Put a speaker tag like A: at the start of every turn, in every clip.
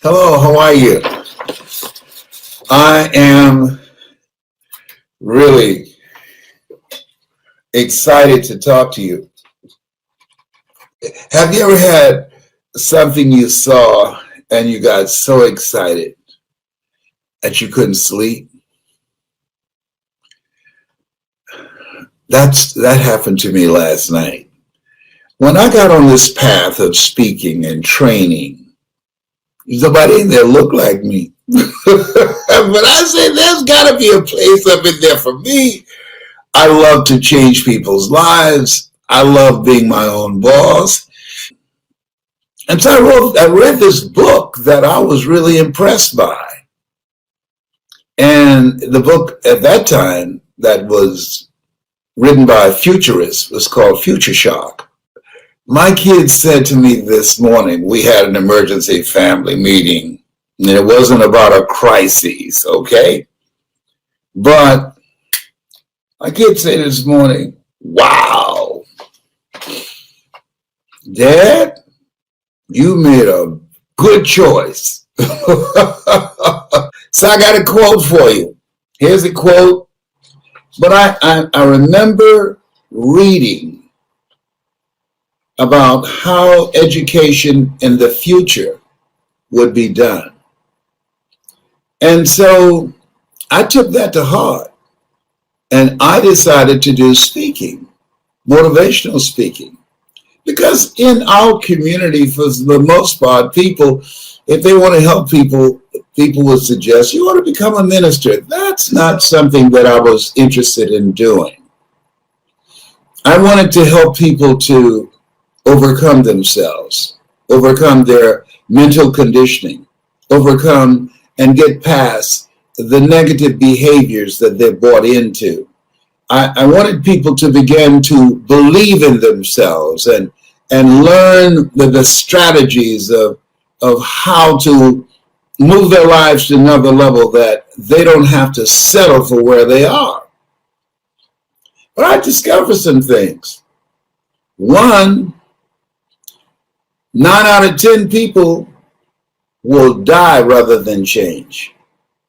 A: Hello, how are you? I am really excited to talk to you. Have you ever had something you saw and you got so excited that you couldn't sleep? That happened to me last night. When I got on this path of speaking and training, nobody in there looked like me. But I said, there's got to be a place up in there for me. I love to change people's lives. I love being my own boss. And so I read this book that I was really impressed by. And the book at that time that was written by a futurist was called Future Shock. My kids said to me this morning, we had an emergency family meeting, and it wasn't about a crisis, okay? But my kids said this morning, wow, Dad, you made a good choice. So I got a quote for you. Here's a quote. But I remember reading about how education in the future would be done. And so I took that to heart, and I decided to do speaking, motivational speaking. Because in our community, for the most part, people, if they want to help people, people would suggest, you ought to become a minister. That's not something that I was interested in doing. I wanted to help people to overcome themselves, overcome their mental conditioning, overcome and get past the negative behaviors that they're bought into. I wanted people to begin to believe in themselves and learn the strategies of how to move their lives to another level, that they don't have to settle for where they are. But I discovered some things. One, 9 out of 10 people will die rather than change.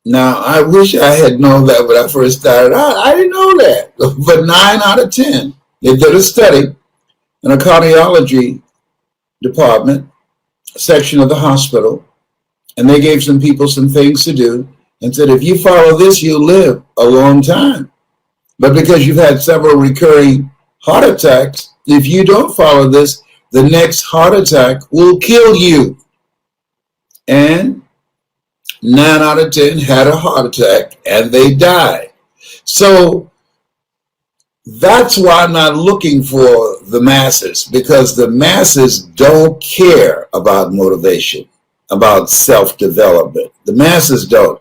A: Now, I wish I had known that when I first started out. I didn't know that. But 9 out of 10. They did a study in a cardiology department, section of the hospital, and they gave some people some things to do and said, if you follow this, you'll live a long time. But because you've had several recurring heart attacks, if you don't follow this, the next heart attack will kill you. And 9 out of 10 had a heart attack and they died. So that's why I'm not looking for the masses, because the masses don't care about motivation, about self-development. The masses don't.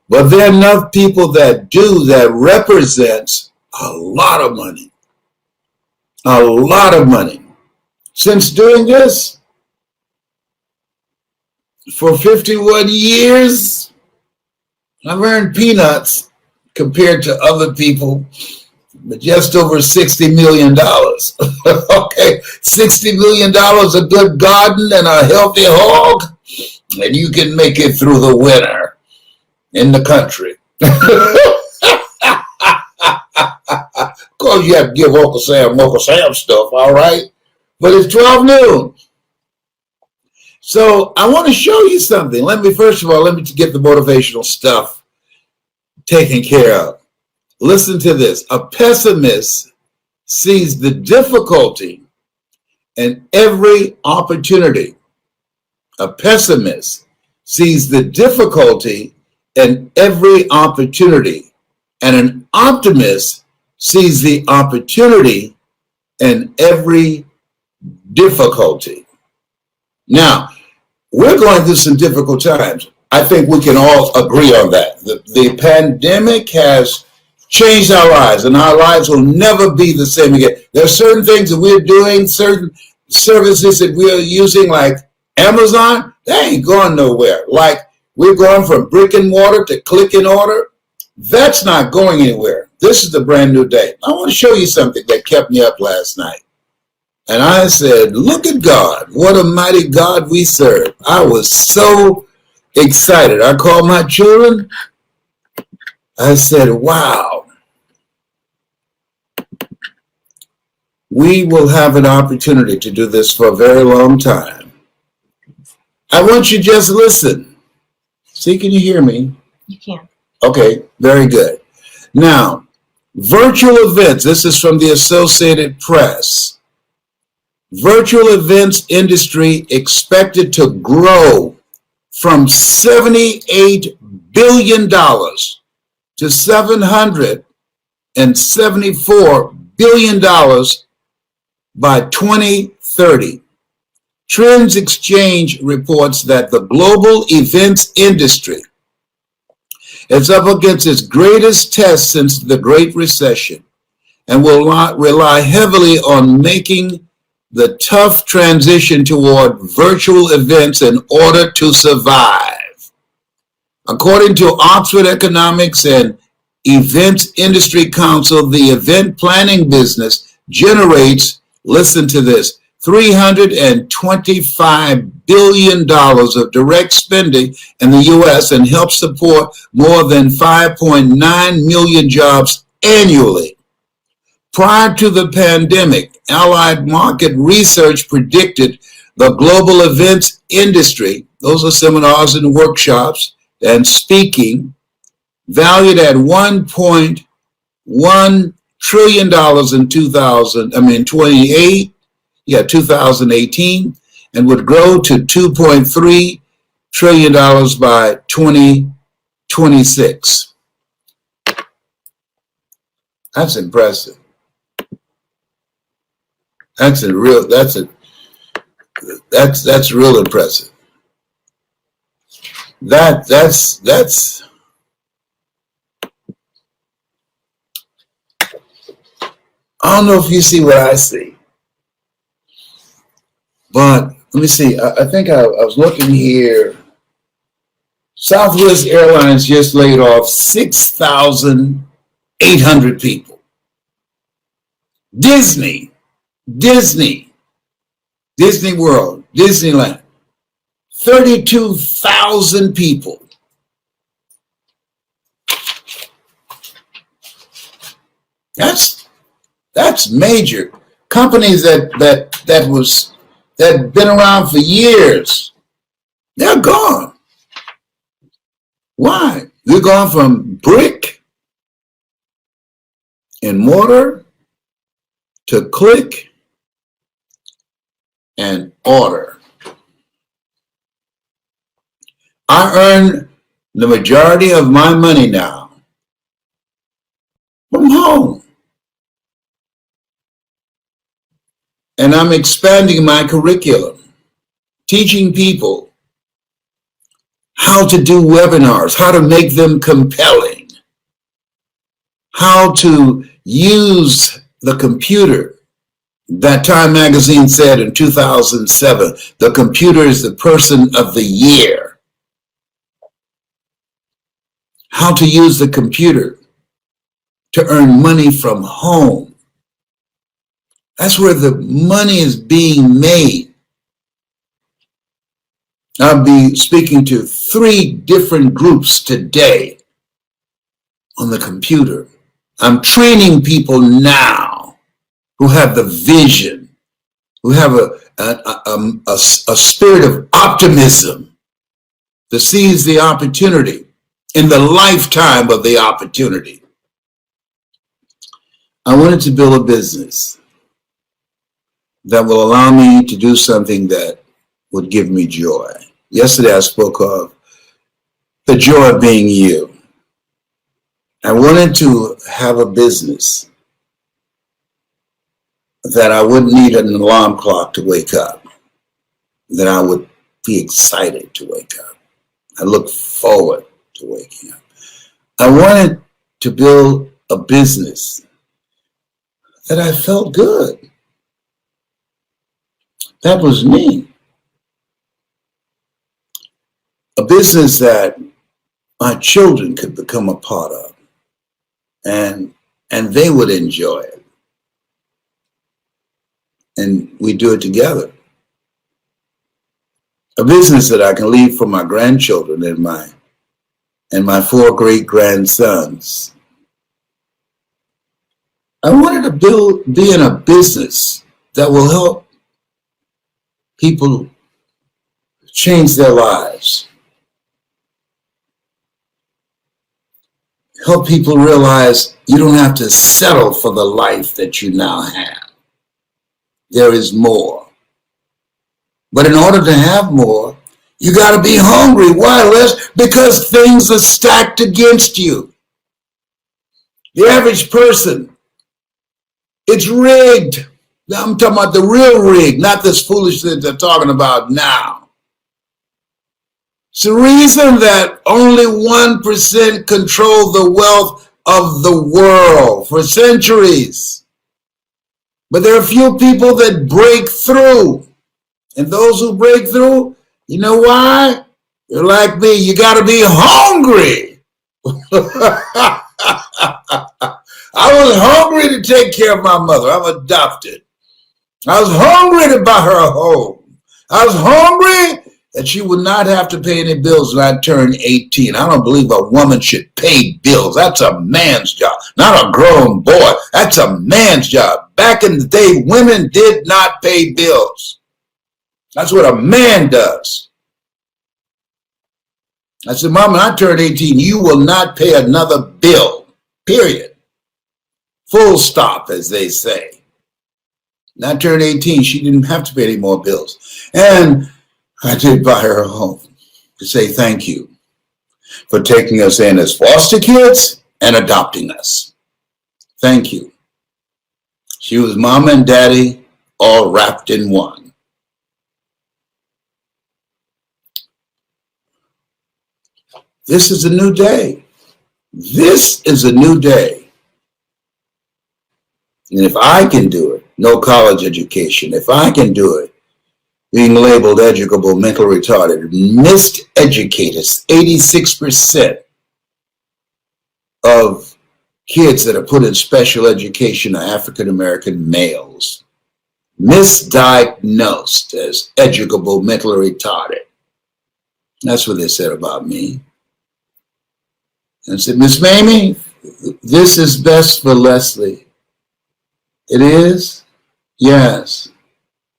A: But there are enough people that do, that represents a lot of money. A lot of money. Since doing this for 51 years, I've earned peanuts compared to other people, but just over $60 million. Okay, $60 million, a good garden and a healthy hog, and you can make it through the winter in the country. Of course, you have to give Uncle Sam stuff, all right? But it's 12 noon. So I want to show you something. Let me get the motivational stuff taken care of. Listen to this. A pessimist sees the difficulty in every opportunity. A pessimist sees the difficulty in every opportunity, and an optimist sees the opportunity in every difficulty. Now, we're going through some difficult times. I think we can all agree on that. The pandemic has changed our lives, and our lives will never be the same again. There are certain things that we're doing, certain services that we're using, like Amazon, they ain't going nowhere. Like, we're going from brick and mortar to click and order. That's not going anywhere. This is the brand new day. I want to show you something that kept me up last night. And I said, look at God. What a mighty God we serve. I was so excited. I called my children. I said, wow, we will have an opportunity to do this for a very long time. I want you to just listen. See, can you hear me?
B: You can.
A: Okay, very good. Now, virtual events. This is from the Associated Press. Virtual events industry expected to grow from $78 billion to $774 billion by 2030. Trends Exchange reports that the global events industry is up against its greatest test since the Great Recession and will rely heavily on making the tough transition toward virtual events in order to survive. According to Oxford Economics and Events Industry Council, the event planning business generates, listen to this, $325 billion of direct spending in the U.S. and helps support more than 5.9 million jobs annually. Prior to the pandemic, Allied Market Research predicted the global events industry, those are seminars and workshops and speaking, valued at $1.1 trillion in 2018, and would grow to $2.3 trillion by 2026. That's impressive. That's real impressive. That's I don't know if you see what I see, but let me see. I think I was looking here. Southwest Airlines just laid off 6,800 people. Disney World, Disneyland, 32,000 people. That's major. Companies that been around for years, they're gone. Why? We're gone from brick and mortar to click and order. I earn the majority of my money now from home. And I'm expanding my curriculum, teaching people how to do webinars, how to make them compelling, how to use the computer. That Time magazine said in 2007, the computer is the person of the year. How to use the computer to earn money from home. That's where the money is being made. I'll be speaking to 3 different groups today on the computer. I'm training people now who have the vision, who have a spirit of optimism to seize the opportunity in the lifetime of the opportunity. I wanted to build a business that will allow me to do something that would give me joy. Yesterday I spoke of the joy of being you. I wanted to have a business that I wouldn't need an alarm clock to wake up, that I would be excited to wake up. I look forward to waking up. I wanted to build a business that I felt good. That was me. A business that my children could become a part of, and they would enjoy it. And we do it together. a business that I can leave for my grandchildren and my 4 great grandsons. I wanted to be in a business that will help people change their lives. Help people realize you don't have to settle for the life that you now have. There is more. But in order to have more, you got to be hungry. Why, Les? Because things are stacked against you. The average person, it's rigged. Now I'm talking about the real rig, not this foolishness they're talking about now. It's the reason that only 1% control the wealth of the world for centuries. But there are a few people that break through. And those who break through, you know why? You're like me. You got to be hungry. I was hungry to take care of my mother. I'm adopted. I was hungry to buy her a home. I was hungry that she would not have to pay any bills when I turned 18. I don't believe a woman should pay bills. That's a man's job, not a grown boy. That's a man's job. Back in the day, women did not pay bills. That's what a man does. I said, Mom, when I turned 18, you will not pay another bill, period. Full stop, as they say. When I turned 18, she didn't have to pay any more bills. And I did buy her a home to say thank you for taking us in as foster kids and adopting us. Thank you. She was Mom and Daddy all wrapped in one. This is a new day. This is a new day. And if I can do it, no college education, if I can do it, being labeled educable, mental retarded, miseducated, 86% of kids that are put in special education are African-American males, misdiagnosed as educable, mentally retarded. That's what they said about me. And I said, Miss Mamie, this is best for Leslie. It is? Yes.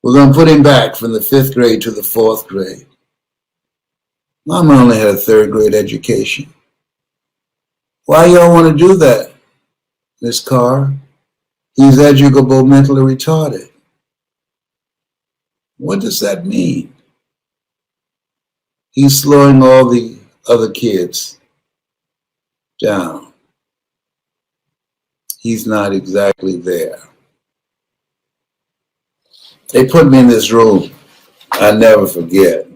A: We're going to put him back from the 5th grade to the 4th grade. Mama only had a 3rd grade education. Why y'all want to do that, Miss Carr? He's educable, mentally retarded. What does that mean? He's slowing all the other kids down. He's not exactly there. They put me in this room. I'll never forget.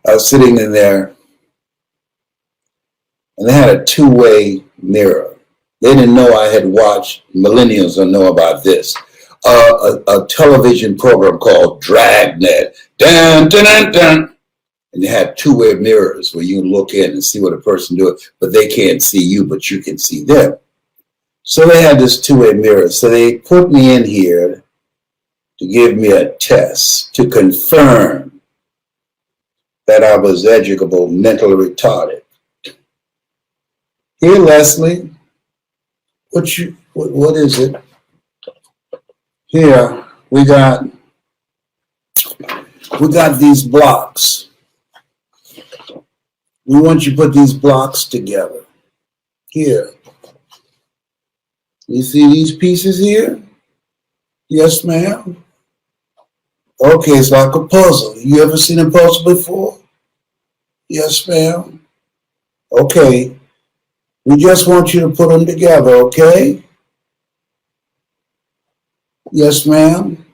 A: I was sitting in there, and they had a 2-way mirror. They didn't know I had watched, millennials don't know about this, a television program called Dragnet. Dun, dun, dun, dun. And they had 2-way mirrors where you look in and see what a person doing, but they can't see you, but you can see them. So they had this 2-way mirror. So they put me in here to give me a test to confirm that I was educable, mentally retarded. Here, Leslie, what is it? Here, we got these blocks. We want you to put these blocks together. Here. You see these pieces here? Yes, ma'am. Okay, it's like a puzzle. You ever seen a puzzle before? Yes, ma'am. Okay. We just want you to put them together, okay? Yes, ma'am.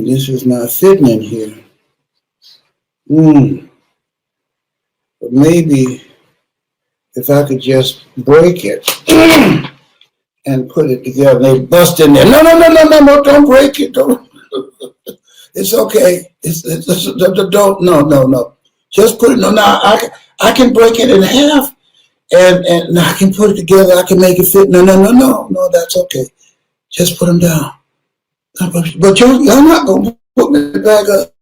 A: This is not fitting in here. But maybe if I could just break it and put it together. They bust in there. No, don't break it. Don't. It's okay. Don't. No. Just put it. No, I I can break it in half and I can put it together. I can make it fit. No, that's okay. Just put them down. But y'all not going to put me back up.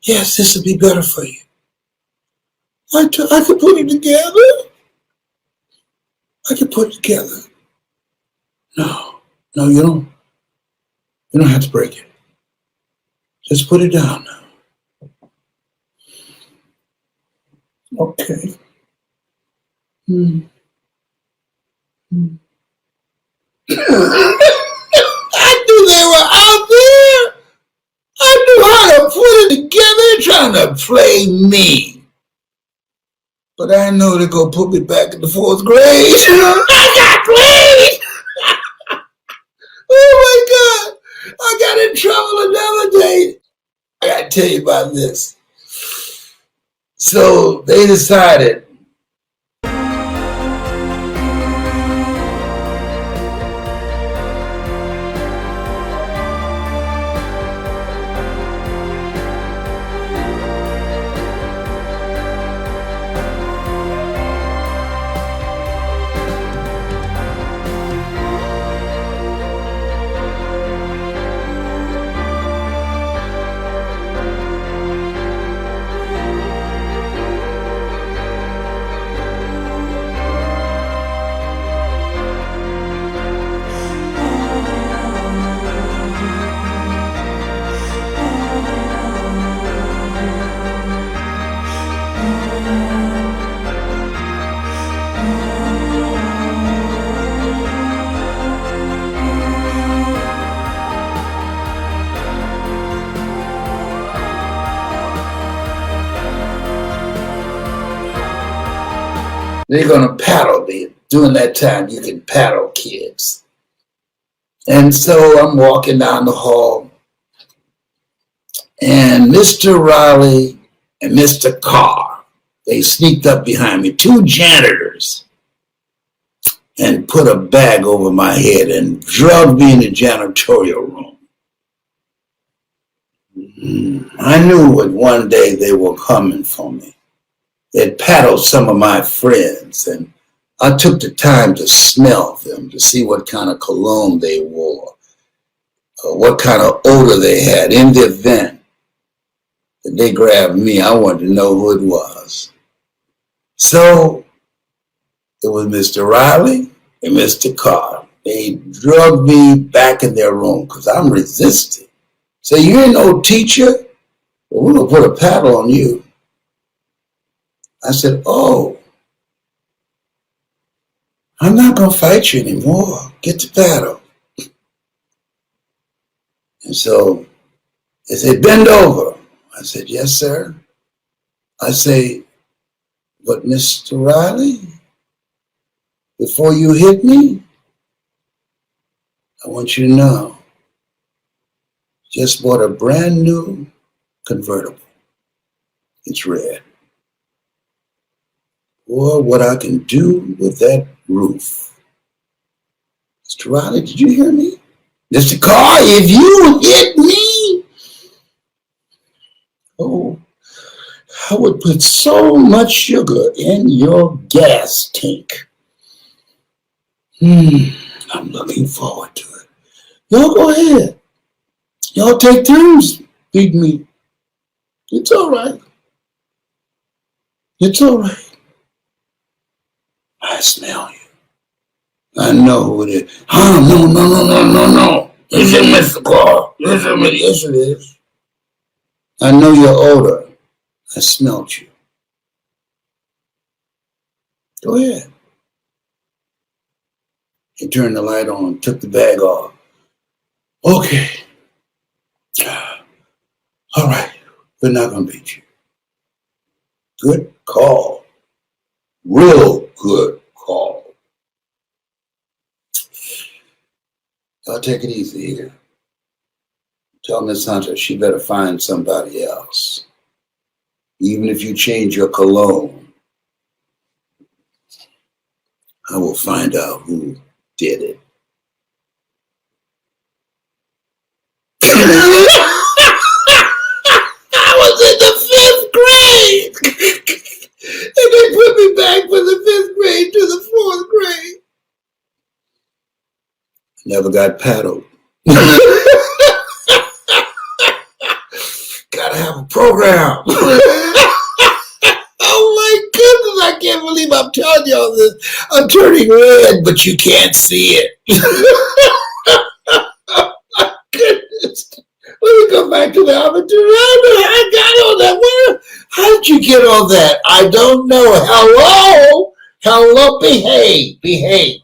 A: Yes, this will be better for you. I can put it together. I can put it together. No, you don't. You don't have to break it. Just put it down now. Okay. I knew they were out there. I knew how to put it together, trying to play me. But I know they're going to put me back in the 4th grade. I got played. Oh my God. I got in trouble another day. I got to tell you about this. So they decided. They're going to paddle me. During that time, you can paddle kids. And so I'm walking down the hall, and Mr. Riley and Mr. Carr, they sneaked up behind me, 2 janitors, and put a bag over my head and drugged me in the janitorial room. I knew that one day they were coming for me. They'd paddled some of my friends, and I took the time to smell them to see what kind of cologne they wore, or what kind of odor they had. In the event that they grabbed me, I wanted to know who it was. So it was Mr. Riley and Mr. Carr. They drugged me back in their room because I'm resisting. Say, you ain't no teacher? Well, we're going to put a paddle on you. I said, oh, I'm not going to fight you anymore. Get the paddle. And so they said, bend over. I said, yes, sir. I say, but Mr. Riley, before you hit me, I want you to know, just bought a brand new convertible. It's red. Or what I can do with that roof. Mr. Riley, did you hear me? Mr. Carr, if you hit me, oh, I would put so much sugar in your gas tank. I'm looking forward to it. Y'all go ahead. Y'all take turns beating me. It's all right. It's all right. I smell you. I know who it is. No. It's Mr. Carr. Yes, it is. I know your odor. I smelled you. Go ahead. He turned the light on, took the bag off. Okay. All right. We're not going to beat you. Good call. Real good call. I'll take it easy here. Tell Miss Hunter she better find somebody else. Even if you change your cologne, I will find out who did it. I was in the 5th grade. And they Never got paddled. Gotta have a program. Oh my goodness, I can't believe I'm telling y'all this. I'm turning red, but you can't see it. Goodness. Let me go back to the opportunity. I got all that. Where? How did you get all that? I don't know. Hello? Hello? Behave.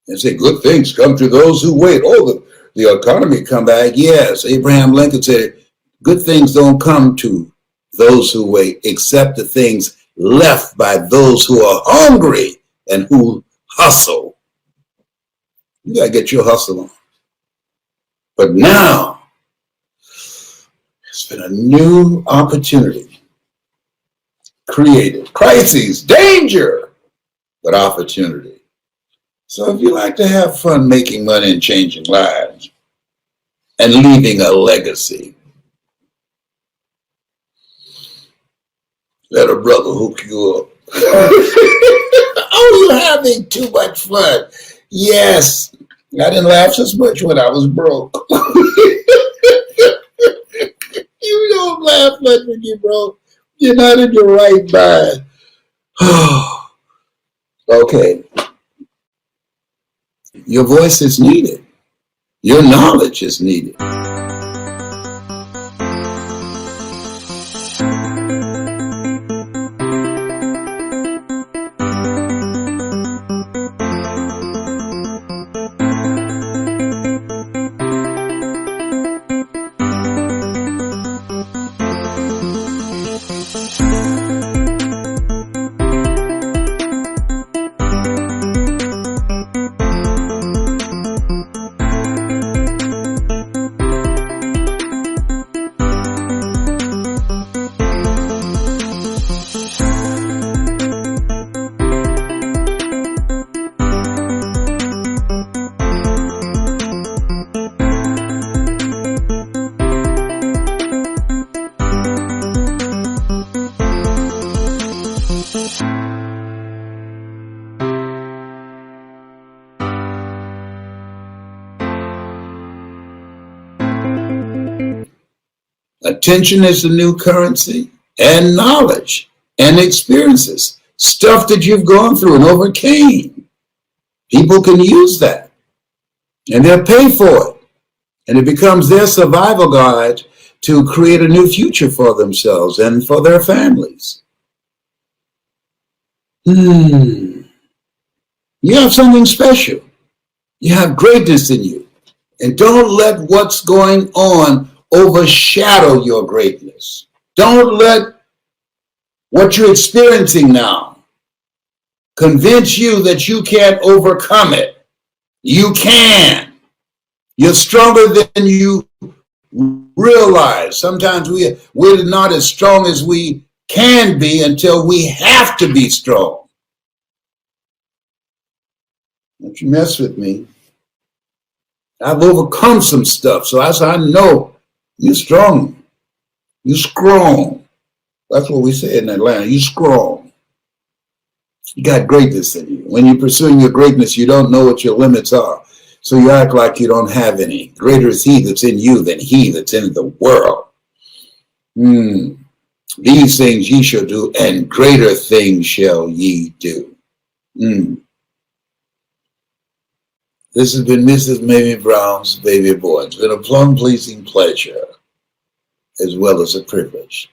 A: And say, good things come to those who wait. Oh, the economy come back. Yes, Abraham Lincoln said, good things don't come to those who wait, except the things left by those who are hungry and who hustle. You got to get your hustle on. But now, it's been a new opportunity created. Crises, danger, but opportunity. So if you like to have fun making money and changing lives and leaving a legacy, let a brother hook you up. Oh, you're having too much fun. Yes, I didn't laugh as much when I was broke. You don't laugh much when you're broke. You're not in your right mind. Okay. Your voice is needed. Your knowledge is needed. Attention is the new currency, and knowledge and experiences, stuff that you've gone through and overcame. People can use that and they'll pay for it. And it becomes their survival guide to create a new future for themselves and for their families. You have something special. You have greatness in you. And don't let what's going on overshadow your greatness. Don't let what you're experiencing now convince you that you can't overcome it. You can. You're stronger than you realize. Sometimes we're not as strong as we can be until we have to be strong. Don't you mess with me. I've overcome some stuff, so I know you're strong. You're strong. That's what we say in Atlanta. You're strong. You got greatness in you. When you're pursuing your greatness, you don't know what your limits are. So you act like you don't have any. Greater is he that's in you than he that's in the world. These things ye shall do, and greater things shall ye do. This has been Mrs. Mamie Brown's Baby Boy. It's been a plum-pleasing pleasure, as well as a privilege.